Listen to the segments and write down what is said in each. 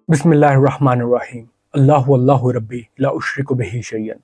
बिस्मिल्लाहिर्रहमानिर्रहीम। अल्लाहु अल्लाहु रब्बी ला उश्रिकु बिही शैयन।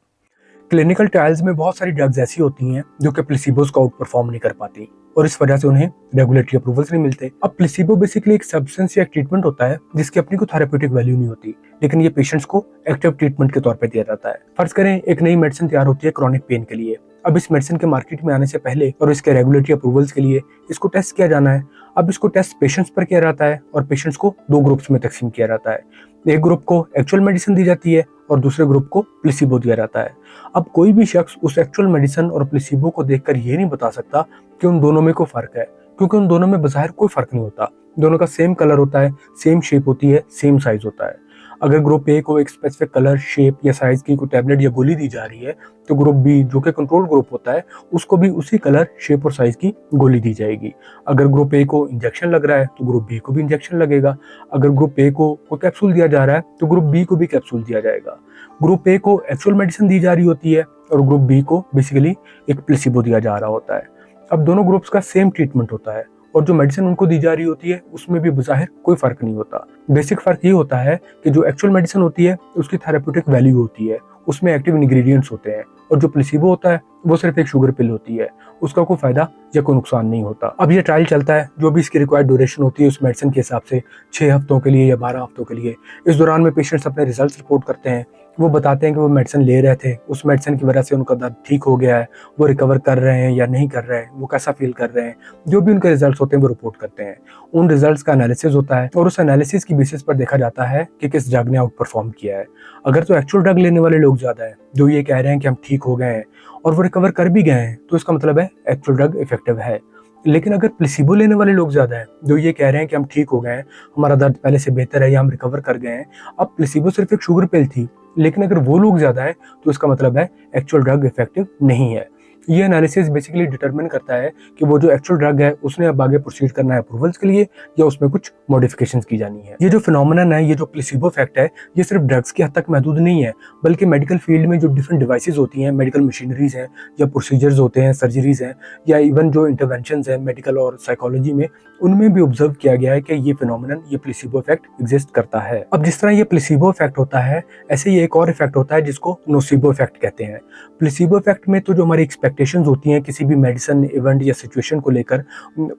क्लिनिकल ट्रायल्स में बहुत सारी ड्रग्स ऐसी होती हैं जो कि प्लेसिबोज को आउट परफॉर्म नहीं कर पाती और इस वजह से उन्हें रेगुलेटरी अप्रूवल्स नहीं मिलते। अब प्लेसिबो बेसिकली एक सब्सटेंस या ट्रीटमेंट होता है जिसकी अपनी को थेरेप्यूटिक वैल्यू नहीं होती, लेकिन ये पेशेंट्स को एक्टिव ट्रीटमेंट के तौर पर दिया जाता है। फर्ज करें एक नई मेडिसिन तैयार होती है क्रॉनिक पेन के लिए। अब इस मेडिसिन के मार्केट में आने से पहले और इसके रेगुलेटरी अप्रूवल्स के लिए इसको टेस्ट किया जाना है। अब इसको टेस्ट पेशेंट्स पर किया जाता है और पेशेंट्स को दो ग्रुप्स में तकसीम किया जाता है। एक ग्रुप को एक्चुअल मेडिसिन दी जाती है और दूसरे ग्रुप को प्लेसिबो दिया जाता है। अब कोई भी शख्स उस एक्चुअल मेडिसिन और प्लेसिबो को देखकर ये नहीं बता सकता कि उन दोनों में कोई फर्क है, क्योंकि उन दोनों में बज़ाहिर कोई फर्क नहीं होता। दोनों का सेम कलर होता है, सेम शेप होती है, सेम साइज होता है। अगर ग्रुप ए को एक स्पेसिफिक कलर, शेप या साइज की कोई टैबलेट या गोली दी जा रही है तो ग्रुप बी जो कि कंट्रोल ग्रुप होता है उसको भी उसी कलर, शेप और साइज की गोली दी जाएगी। अगर ग्रुप ए को इंजेक्शन लग रहा है तो ग्रुप बी को भी इंजेक्शन लगेगा। अगर ग्रुप ए को कोई कैप्सूल दिया जा रहा है तो ग्रुप बी को भी कैप्सूल दिया जाएगा। ग्रुप ए को एक्चुअल मेडिसिन दी जा रही होती है और ग्रुप बी को बेसिकली एक प्लेसिबो दिया जा रहा होता है। अब दोनों ग्रुप्स का सेम ट्रीटमेंट होता है और जो मेडिसिन उनको दी जा रही होती है उसमें भी बज़ाहिर कोई फर्क नहीं होता। बेसिक फर्क ये होता है कि जो एक्चुअल मेडिसिन होती है उसकी थेरेप्यूटिक वैल्यू होती है, उसमें एक्टिव इंग्रेडिएंट्स होते हैं, और जो प्लेसिबो होता है वो सिर्फ एक शुगर पिल होती है, उसका कोई फायदा या कोई नुकसान नहीं होता। अब ये ट्रायल चलता है, जो भी इसकी रिक्वायर्ड ड्यूरेशन होती है उस मेडिसिन के हिसाब से 6 हफ्तों के लिए या 12 हफ्तों के लिए। इस दौरान में पेशेंट्स अपने रिजल्ट रिपोर्ट करते हैं। वो बताते हैं कि वो मेडिसिन ले रहे थे, उस मेडिसिन की वजह से उनका दर्द ठीक हो गया है, वो रिकवर कर रहे हैं या नहीं कर रहे हैं, वो कैसा फील कर रहे हैं। जो भी उनके रिजल्ट्स होते हैं वो रिपोर्ट करते हैं। उन रिजल्ट्स का एनालिसिस होता है और उस एनालिसिस की बेसिस पर देखा जाता है कि किस ड्रग ने आउट परफॉर्म किया है। अगर तो एक्चुअल ड्रग लेने वाले लोग ज्यादा हैं जो ये कह रहे हैं कि हम ठीक हो गए हैं और वो रिकवर कर भी गए हैं, तो इसका मतलब है एक्चुअल ड्रग इफेक्टिव है। लेकिन अगर प्लेसिबो लेने वाले लोग ज्यादा हैं जो ये कह रहे हैं कि हम ठीक हो गए हैं, हमारा दर्द पहले से बेहतर है या हम रिकवर कर गए हैं, अब प्लेसिबो सिर्फ एक शुगर पिल थी, लेकिन अगर वो लोग ज्यादा है तो इसका मतलब है एक्चुअल ड्रग इफेक्टिव नहीं है। ये एनालिसिस बेसिकली डिटरमिन करता है कि वो जो एक्चुअल ड्रग है उसने अब आगे प्रोसीड करना है अप्रूवल्स के लिए या उसमें कुछ मॉडिफिकेशंस की जानी है। ये जो फिनोमेनन है, ये जो प्लेसिबो इफेक्ट है, ये सिर्फ ड्रग्स की हद तक महदूद नहीं है, बल्कि मेडिकल फील्ड में जो डिफरेंट डिवाइसेज होती हैं, मेडिकल मशीनरीज हैं या प्रोसीजर्स होते हैं, सर्जरीज हैं या इवन जो इंटरवेंशंस हैं मेडिकल और साइकोलॉजी में, उनमें भी ऑब्जर्व किया गया है कि ये फिनोमेनन, ये प्लेसिबो इफेक्ट एग्जिस्ट करता है। अब जिस तरह ये प्लेसिबो इफेक्ट होता है, ऐसे ही एक और इफेक्ट होता है जिसको नोसिबो इफेक्ट कहते हैं। प्लेसिबो इफेक्ट में तो जो हमारी एक्सपेक्टेशंस होती हैं किसी भी मेडिसिन, इवेंट या सिचुएशन को लेकर,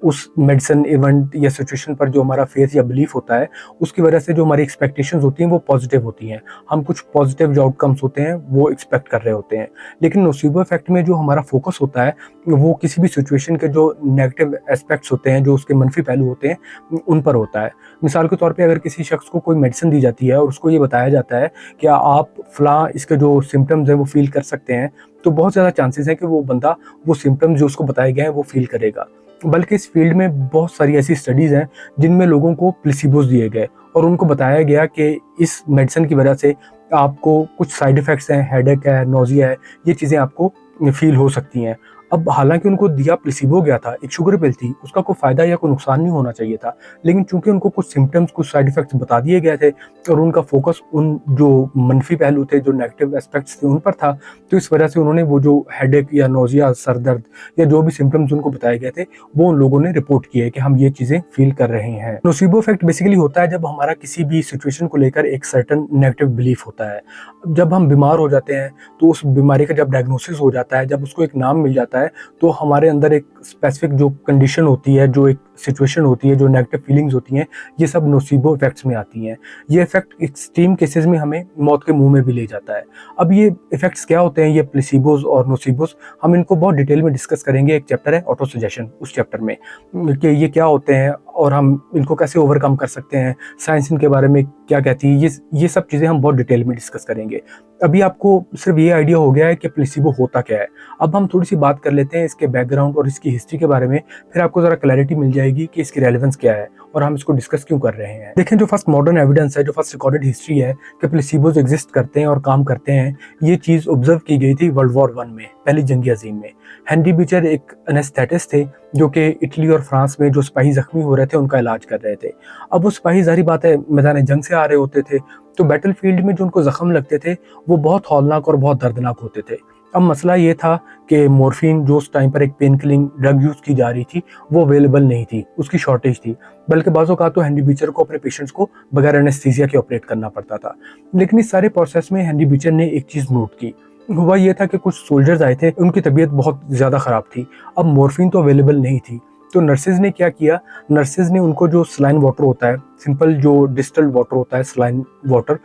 उस मेडिसिन, इवेंट या सिचुएशन पर जो हमारा फेथ या बिलीफ होता है, उसकी वजह से जो हमारी एक्सपेक्टेशंस होती हैं वो पॉजिटिव होती हैं। हम कुछ पॉजिटिव जो आउटकम्स होते हैं वो एक्सपेक्ट कर रहे होते हैं। लेकिन नोसिबो इफेक्ट में जो हमारा फोकस होता है वो किसी भी सिचुएशन के जो नेगेटिव एस्पेक्ट्स होते हैं, जो उसके मनफी पहलू होते हैं, उन पर होता है। मिसाल के तौर पे अगर किसी शख्स को कोई मेडिसिन दी जाती है और उसको ये बताया जाता है कि आप फलां इसके जो सिम्टम्स हैं वो फील कर सकते हैं, तो बहुत ज़्यादा चांसेस हैं कि वो बंदा वो सिम्टम्स जो उसको बताए गए हैं वो फील करेगा। बल्कि इस फील्ड में बहुत सारी ऐसी स्टडीज़ हैं जिनमें लोगों को प्लेसिबोस दिए गए और उनको बताया गया कि इस मेडिसिन की वजह से आपको कुछ साइड इफ़ेक्ट्स हैं, हेडेक है, नोजिया है, ये चीज़ें आपको फील हो सकती हैं। अब हालांकि उनको दिया प्लेसिबो गया था, एक शुगर पिल थी, उसका कोई फ़ायदा या कोई नुकसान नहीं होना चाहिए था, लेकिन चूंकि उनको कुछ सिम्टम्स, कुछ साइड इफ़ेक्ट्स बता दिए गए थे और उनका फोकस उन जो मनफी पहलू थे, जो नेगेटिव एस्पेक्ट्स थे, उन पर था, तो इस वजह से उन्होंने वो जो हेडेक या नोजिया, सर दर्द या जो भी सिम्टम्स उनको बताए गए थे वो उन लोगों ने रिपोर्ट किए कि हम ये चीज़ें फील कर रहे हैं। नोसिबो इफेक्ट बेसिकली होता है जब हमारा किसी भी सिचुएशन को लेकर एक सर्टन नेगेटिव बिलीफ होता है। जब हम बीमार हो जाते हैं तो उस बीमारी का जब डायग्नोसिस हो जाता है, जब उसको एक नाम मिल जाता है, तो हमारे अंदर एक स्पेसिफिक जो कंडीशन होती है, जो एक सिचुएशन होती है, जो नेगेटिव फीलिंग्स होती हैं, ये सब नोसिबो इफेक्ट्स में आती हैं। ये इफेक्ट एक्सट्रीम केसेस में हमें मौत के मुंह में भी ले जाता है। अब ये इफेक्ट्स क्या होते हैं, ये प्लेसिबोस और नोसिबोस, हम इनको बहुत डिटेल में डिस्कस करेंगे। एक चैप्टर है ऑटो सजेशन, उस चैप्टर में कि ये क्या होते हैं और हम इनको कैसे ओवरकम कर सकते हैं, साइंस इनके बारे में क्या कहती है, ये सब चीज़ें हम बहुत डिटेल में डिस्कस करेंगे। अभी आपको सिर्फ ये आइडिया हो गया है कि प्लेसिबो होता क्या है। अब हम थोड़ी सी बात कर लेते हैं इसके बैकग्राउंड और इसकी हिस्ट्री के बारे में, फिर आपको ज़रा क्लैरिटी मिल जाएगी कि इसकी रेलेवेंस क्या है और हम इसको डिस्कस क्यों कर रहे हैं। देखें, जो फर्स्ट मॉडर्न एविडेंस है, जो फर्स्ट रिकॉर्डेड हिस्ट्री है कि प्लेसिबोज एग्जिस्ट करते हैं और काम करते हैं, ये चीज़ ऑब्जर्व की गई थी वर्ल्ड वॉर 1 में, पहली जंग अजीम में। हेनरी बीचर एक एनेस्थेटिस्ट थे जो कि इटली और फ्रांस में जो सिपाही जख्मी हो रहे थे उनका इलाज कर रहे थे। अब वो सिपाही, जारी बात है, मैदान जंग से आ रहे होते थे, तो बैटल फील्ड में जो उनको जख्म लगते थे वो बहुत हौलनाक और बहुत दर्दनाक होते थे। अब मसला ये था कि मॉर्फिन जो उस टाइम पर एक पेन किलिंग ड्रग यूज़ की जा रही थी वो अवेलेबल नहीं थी, उसकी शॉर्टेज थी, बल्कि बाज़ औक़ात तो हेनरी बीचर को अपने पेशेंट्स को बगैर एनेस्थीसिया के ऑपरेट करना पड़ता था। लेकिन इस सारे प्रोसेस में हेनरी बीचर ने एक चीज़ नोट की। हुआ ये था कि कुछ सोल्जर्स आए थे, उनकी तबीयत बहुत ज़्यादा ख़राब थी। अब मॉर्फिन तो अवेलेबल नहीं थी, तो नर्सेज़ ने क्या किया, नर्सेज़ ने उनको जो सलाइन वाटर होता है, सिंपल जो डिस्टिल्ड वाटर होता है सलाइन वाटर,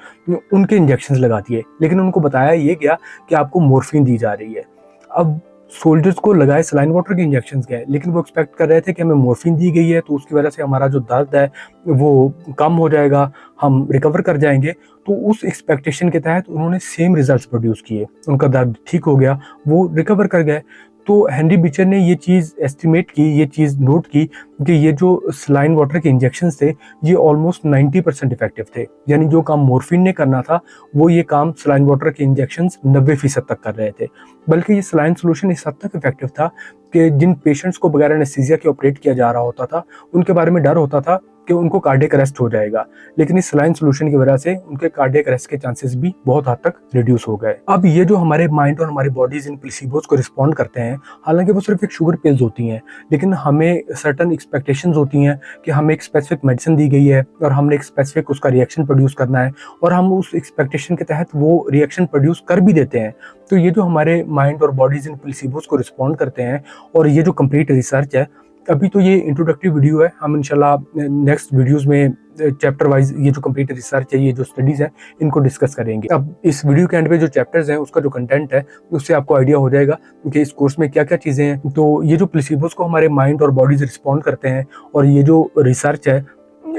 उनके इंजेक्शंस लगा दिए। लेकिन उनको बताया ये गया कि आपको मॉर्फिन दी जा रही है। अब सोल्जर्स को लगाए सलाइन वाटर के इंजेक्शंस गए, लेकिन वो एक्सपेक्ट कर रहे थे कि हमें मॉर्फिन दी गई है तो उसकी वजह से हमारा जो दर्द है वो कम हो जाएगा, हम रिकवर कर जाएंगे। तो उस एक्सपेक्टेशन के तहत उन्होंने सेम रिजल्ट्स प्रोड्यूस किए, उनका दर्द ठीक हो गया, वो रिकवर कर गए। तो हेनरी बीचर ने ये चीज़ एस्टिमेट की, ये चीज़ नोट की कि ये जो सलाइन वाटर के इंजेक्शंस थे ये ऑलमोस्ट 90% इफेक्टिव थे। यानी जो काम मॉर्फिन ने करना था वो ये काम सलाइन वाटर के इंजेक्शंस 90% तक कर रहे थे। बल्कि ये सलाइन सोल्यूशन इस हद तक इफेक्टिव था कि जिन पेशेंट्स को बगैर एनेस्थीसिया के ऑपरेट किया जा रहा होता था उनके बारे में डर होता था कि उनको कार्डियक अरेस्ट हो जाएगा, लेकिन इस सलाइन सोल्यूशन की वजह से उनके कार्डियक अरेस्ट के चांसेस भी बहुत हद तक रिड्यूस हो गए। अब ये जो हमारे माइंड और हमारी बॉडीज इन प्लेसिबोस को रिस्पॉन्ड करते हैं, हालांकि वो सिर्फ एक शुगर पिल्स होती हैं, लेकिन हमें सर्टन एक्सपेक्टेशंस होती हैं कि हमें एक स्पेसिफिक मेडिसिन दी गई है और हमने एक स्पेसिफिक उसका रिएक्शन प्रोड्यूस करना है, और हम उस एक्सपेक्टेशन के तहत वो रिएक्शन प्रोड्यूस कर भी देते हैं। तो ये जो हमारे माइंड और बॉडीज इन प्लेसिबोस को रिस्पॉन्ड करते हैं, और ये जो कंप्लीट रिसर्च है, अभी तो ये इंट्रोडक्टिव वीडियो है, हम इंशाल्लाह नेक्स्ट वीडियोस में चैप्टर वाइज ये जो कंप्लीट रिसर्च है, ये जो स्टडीज़ है, इनको डिस्कस करेंगे। अब इस वीडियो के एंड पे जो चैप्टर्स हैं उसका जो कंटेंट है उससे आपको आइडिया हो जाएगा कि इस कोर्स में क्या क्या चीज़ें हैं। तो ये जो प्लेसिबोस को हमारे माइंड और बॉडीज रिस्पॉन्ड करते हैं, और ये जो रिसर्च है,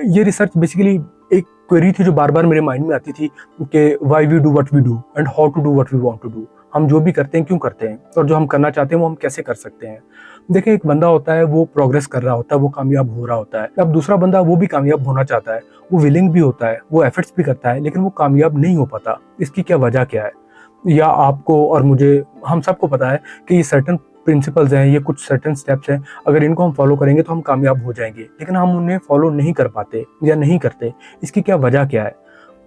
ये रिसर्च बेसिकली एक क्वेरी थी जो बार बार मेरे माइंड में आती थी कि why we do what we do and how to do what we want to do. हम जो भी करते हैं क्यों करते हैं, और जो हम करना चाहते हैं वो हम कैसे कर सकते हैं। देखिए, एक बंदा होता है वो प्रोग्रेस कर रहा होता है, वो कामयाब हो रहा होता है। अब दूसरा बंदा वो भी कामयाब होना चाहता है, वो विलिंग भी होता है, वो एफर्ट्स भी करता है, लेकिन वो कामयाब नहीं हो पाता। इसकी क्या वजह क्या है? या आपको और मुझे, हम सबको पता है कि ये सर्टन प्रिंसिपल्स हैं, ये कुछ सर्टन स्टेप्स हैं, अगर इनको हम फॉलो करेंगे तो हम कामयाब हो जाएंगे, लेकिन हम उन्हें फॉलो नहीं कर पाते या नहीं करते। इसकी क्या वजह क्या है?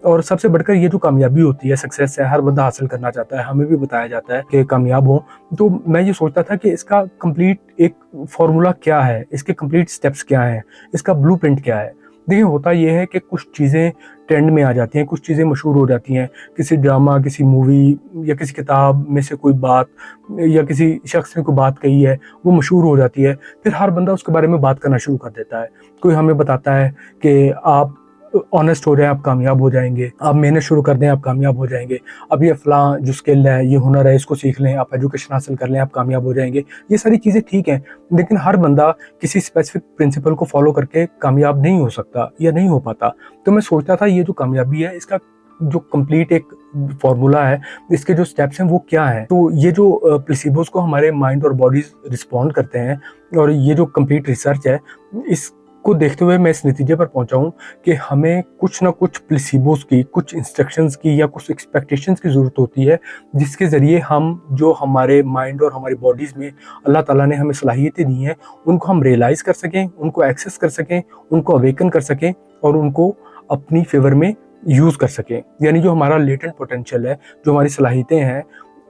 और सबसे बढ़कर ये जो कामयाबी होती है, सक्सेस है, हर बंदा हासिल करना चाहता है, हमें भी बताया जाता है कि कामयाब हो। तो मैं ये सोचता था कि इसका कंप्लीट एक फॉर्मूला क्या है, इसके कंप्लीट स्टेप्स क्या हैं, इसका ब्लूप्रिंट क्या है। देखिए, होता ये है कि कुछ चीज़ें ट्रेंड में आ जाती हैं, कुछ चीज़ें मशहूर हो जाती हैं, किसी ड्रामा, किसी मूवी या किसी किताब में से कोई बात, या किसी शख्स ने कोई बात कही है, वो मशहूर हो जाती है, फिर हर बंदा उसके बारे में बात करना शुरू कर देता है। कोई हमें बताता है कि आप ऑनेस्ट हो जाएं, आप कामयाब हो जाएंगे, आप मेहनत शुरू कर दें, आप कामयाब हो जाएंगे, अब ये फलां जो स्किल है, ये हुनर है, इसको सीख लें, आप एजुकेशन हासिल कर लें, आप कामयाब हो जाएंगे। ये सारी चीज़ें ठीक हैं, लेकिन हर बंदा किसी स्पेसिफिक प्रिंसिपल को फॉलो करके कामयाब नहीं हो सकता या नहीं हो पाता। तो मैं सोचता था ये जो कामयाबी है, इसका जो कंप्लीट एक फॉर्मूला है, इसके जो स्टेप्स हैं वो क्या है। तो ये जो प्लेसिबोस को हमारे माइंड और बॉडीज रिस्पॉन्ड करते हैं, और ये जो कंप्लीट रिसर्च है, इसको देखते हुए मैं इस नतीजे पर पहुंचा हूं कि हमें कुछ ना कुछ प्लेसिबोस की, कुछ इंस्ट्रक्शंस की या कुछ एक्सपेक्टेशंस की ज़रूरत होती है, जिसके ज़रिए हम जो हमारे माइंड और हमारी बॉडीज़ में अल्लाह ताला ने हमें सलाहियतें दी हैं, उनको हम रियलाइज़ कर सकें, उनको एक्सेस कर सकें, उनको अवेकन कर सकें, और उनको अपनी फेवर में यूज़ कर सकें। यानी जो हमारा लेटेंट पोटेंशियल है, जो हमारी सलाहियतें हैं,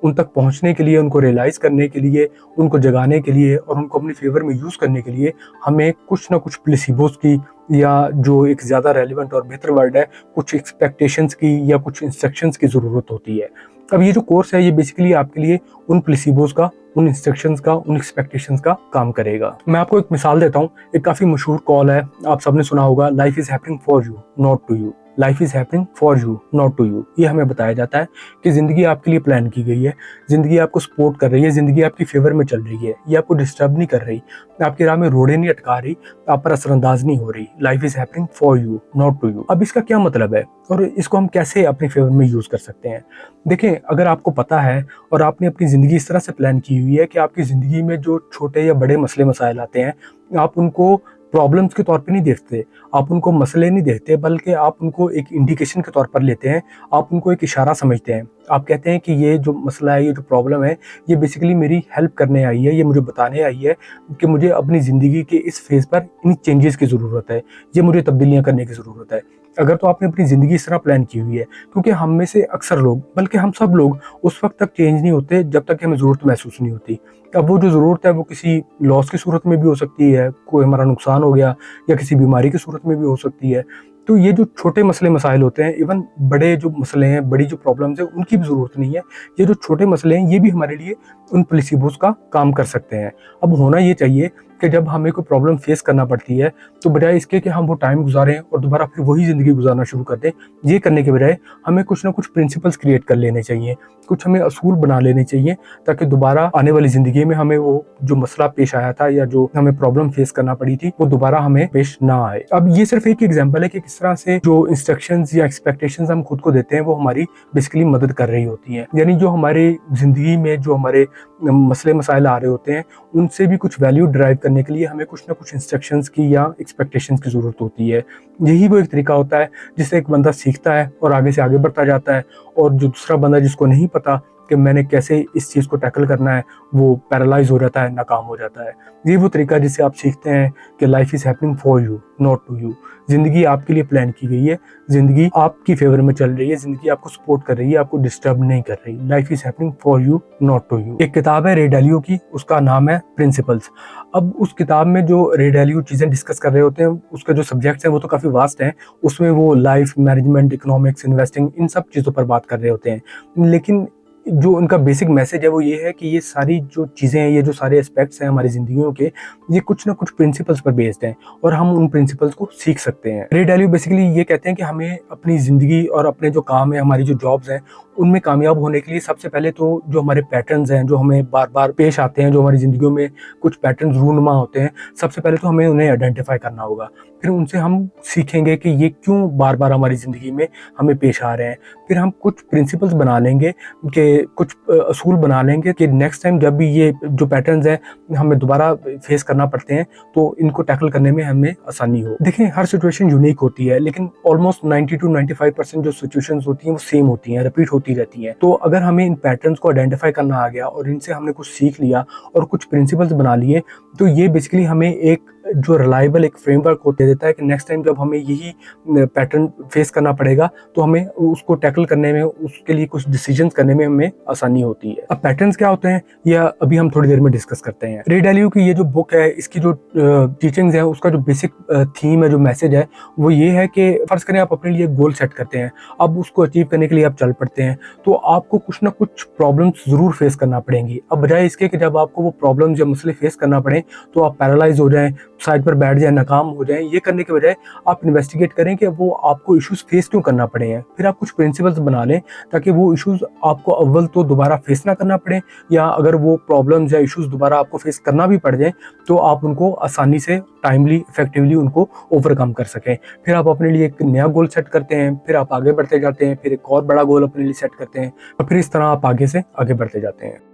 उन तक पहुंचने के लिए, उनको रियलाइज़ करने के लिए, उनको जगाने के लिए और उनको अपने फेवर में यूज़ करने के लिए हमें कुछ ना कुछ प्लेसिबोस की, या जो एक ज़्यादा रेलिवेंट और बेहतर वर्ड है, कुछ एक्सपेक्टेशंस की या कुछ इंस्ट्रक्शंस की ज़रूरत होती है। अब ये जो कोर्स है, ये बेसिकली आपके लिए उन प्लेसिबोस का, उन इंस्ट्रक्शंस का, उन एक्सपेक्टेशंस का काम करेगा। मैं आपको एक मिसाल देता हूँ। एक काफ़ी मशहूर कॉल है, आप सबने सुना होगा, life is happening for you not to you. Life is happening for you not to you. ये हमें बताया जाता है कि ज़िंदगी आपके लिए प्लान की गई है, ज़िंदगी आपको सपोर्ट कर रही है, ज़िंदगी आपकी फेवर में चल रही है, ये आपको डिस्टर्ब नहीं कर रही, आपकी राह में रोड़े नहीं अटका रही, आप पर असरअंदाज नहीं हो रही। Life is happening for you not to you. अब इसका क्या मतलब है और इसको हम कैसे अपने फेवर में यूज़ कर सकते हैं? देखें, अगर आपको पता है और आपने अपनी ज़िंदगी इस तरह से प्लान की हुई है कि आपकी ज़िंदगी में जो छोटे या बड़े मसले मसाइल आते हैं, आप उनको प्रॉब्लम्स के तौर पे नहीं देखते, आप उनको मसले नहीं देखते, बल्कि आप उनको एक इंडिकेशन के तौर पर लेते हैं, आप उनको एक इशारा समझते हैं। आप कहते हैं कि ये जो मसला है, ये जो प्रॉब्लम है, ये बेसिकली मेरी हेल्प करने आई है, ये मुझे बताने आई है कि मुझे अपनी ज़िंदगी के इस फेज़ पर इन चेंजेस की ज़रूरत है, ये मुझे तब्दीलियाँ करने की ज़रूरत है। अगर तो आपने अपनी ज़िंदगी इस तरह प्लान की हुई है, क्योंकि हम में से अक्सर लोग, बल्कि हम सब लोग उस वक़्त तक चेंज नहीं होते जब तक कि हमें ज़रूरत महसूस नहीं होती। अब वो जो ज़रूरत है वो किसी लॉस की सूरत में भी हो सकती है, कोई हमारा नुकसान हो गया, या किसी बीमारी की सूरत में भी हो सकती है। तो ये जो छोटे मसले मसाइल होते हैं, इवन बड़े जो मसले हैं, बड़ी जो प्रॉब्लम्स हैं, उनकी भी ज़रूरत नहीं है। ये जो छोटे मसले हैं, ये भी हमारे लिए उन प्लेसिबोस का काम कर सकते हैं। अब होना ये चाहिए कि जब हमें कोई प्रॉब्लम फेस करना पड़ती है, तो बजाय इसके कि हम वो टाइम गुजारें और दोबारा फिर वही ज़िंदगी गुजारना शुरू कर दें, ये करने के बजाय हमें कुछ ना कुछ प्रिंसिपल्स क्रिएट कर लेने चाहिए, कुछ हमें असूल बना लेने चाहिए, ताकि दोबारा आने वाली ज़िंदगी में हमें वो जो मसला पेश आया था या जो हमें प्रॉब्लम फेस करना पड़ी थी, वो दोबारा हमें पेश ना आए। अब ये सिर्फ एक एग्जांपल है कि किस तरह से जो इंस्ट्रक्शंस या एक्सपेक्टेशंस हम खुद को देते हैं, वो हमारी बेसिकली मदद कर रही होती हैं। यानी जो हमारी ज़िंदगी में जो हमारे मसले मसाइल आ रहे होते हैं, उनसे भी कुछ वैल्यू ड्राइव करने के लिए हमें कुछ ना कुछ इंस्ट्रक्शंस की या एक्सपेक्टेशंस की ज़रूरत होती है। यही वो एक तरीका होता है जिससे एक बंदा सीखता है और आगे से आगे बढ़ता जाता है, और जो दूसरा बंदा जिसको नहीं पता कि मैंने कैसे इस चीज़ को टैकल करना है, वो पैरालाइज हो जाता है, नाकाम हो जाता है। ये वो तरीका जिससे आप सीखते हैं कि life is happening for you, not to you. ज़िंदगी आपके लिए प्लान की गई है, ज़िंदगी आपकी फेवर में चल रही है, ज़िंदगी आपको सपोर्ट कर रही है, आपको डिस्टर्ब नहीं कर रही। Life is happening for you, not to you. एक किताब है रे डालियो की, उसका नाम है प्रिंसिपल्स। अब उस किताब में जो रे डालियो चीज़ें डिस्कस कर रहे होते हैं, उसका जो सब्जेक्ट्स हैं वो तो काफ़ी वास्ट हैं। उसमें वो लाइफ, मैनेजमेंट, इकोनॉमिक्स, इन्वेस्टिंग, इन सब चीज़ों पर बात कर रहे होते हैं। लेकिन जो उनका बेसिक मैसेज है वो ये है कि ये सारी जो चीज़ें हैं, ये जो सारे एस्पेक्ट्स हैं हमारी ज़िंदगियों के, ये कुछ ना कुछ प्रिंसिपल्स पर बेस्ड हैं, और हम उन प्रिंसिपल्स को सीख सकते हैं। रे डालियो बेसिकली ये कहते हैं कि हमें अपनी ज़िंदगी और अपने जो काम है, हमारी जो जॉब्स हैं, उनमें कामयाब होने के लिए सबसे पहले तो जो हमारे पैटर्न्स हैं, जो हमें बार-बार पेश आते हैं, जो हमारी ज़िंदगियों में कुछ पैटर्न्स रूनुमा होते हैं, सबसे पहले तो हमें उन्हें आइडेंटिफ़ाई करना होगा। फिर उनसे हम सीखेंगे कि ये क्यों बार-बार हमारी ज़िंदगी में हमें पेश आ रहे हैं। फिर हम कुछ प्रिंसिपल्स बना लेंगे, कि कुछ असूल बना लेंगे कि नेक्स्ट टाइम जब भी ये जो पैटर्न्स हैं हमें दोबारा फेस करना पड़ते हैं, तो इनको टैकल करने में हमें आसानी हो। देखें, हर सिचुएशन यूनिक होती है, लेकिन ऑलमोस्ट 90 to 95% जो सिचुएशंस होती हैं वो सेम होती हैं, रिपीट होती रहती हैं। तो अगर हमें इन पैटर्न्स को आइडेंटिफाई करना आ गया और इनसे हमने कुछ सीख लिया और कुछ प्रिंसिपल्स बना लिए, तो ये बेसिकली हमें एक जो रिलायबल एक फ्रेमवर्क दे देता है कि नेक्स्ट टाइम जब हमें यही पैटर्न फेस करना पड़ेगा, तो हमें उसको टैकल करने में, उसके लिए कुछ डिसीजंस करने में हमें आसानी होती है। अब पैटर्न्स क्या होते हैं, यह अभी हम थोड़ी देर में डिस्कस करते हैं। रे डालियो की ये जो बुक है, इसकी जो टीचिंग्स है, उसका जो बेसिक थीम है, जो मैसेज है, वो ये है कि फर्ज करें आप अपने लिए गोल सेट करते हैं, अब उसको अचीव करने के लिए आप चल पड़ते हैं, तो आपको कुछ ना कुछ प्रॉब्लम्स ज़रूर फेस करना पड़ेंगी। अब बजाय इसके कि जब आपको वो प्रॉब्लम्स या मसले फेस करना पड़े तो आप पैरालाइज हो जाएं, साइड पर बैठ जाएं, नाकाम हो जाएं, ये करने के बजाय आप इन्वेस्टिगेट करें कि वो आपको इश्यूज फेस क्यों करना पड़े हैं। फिर आप कुछ प्रिंसिपल्स बना लें ताकि वो इश्यूज आपको अव्वल तो दोबारा फेस ना करना पड़े, या अगर वो प्रॉब्लम्स या इश्यूज दोबारा आपको फेस करना भी पड़ जाए तो आप उनको आसानी से, टाइमली, इफेक्टिवली उनको ओवरकम कर सकें। फिर आप अपने लिए एक नया गोल सेट करते हैं, फिर आप आगे बढ़ते जाते हैं, फिर एक और बड़ा गोल अपने लिए सेट करते हैं, और फिर इस तरह आप आगे से आगे बढ़ते जाते हैं।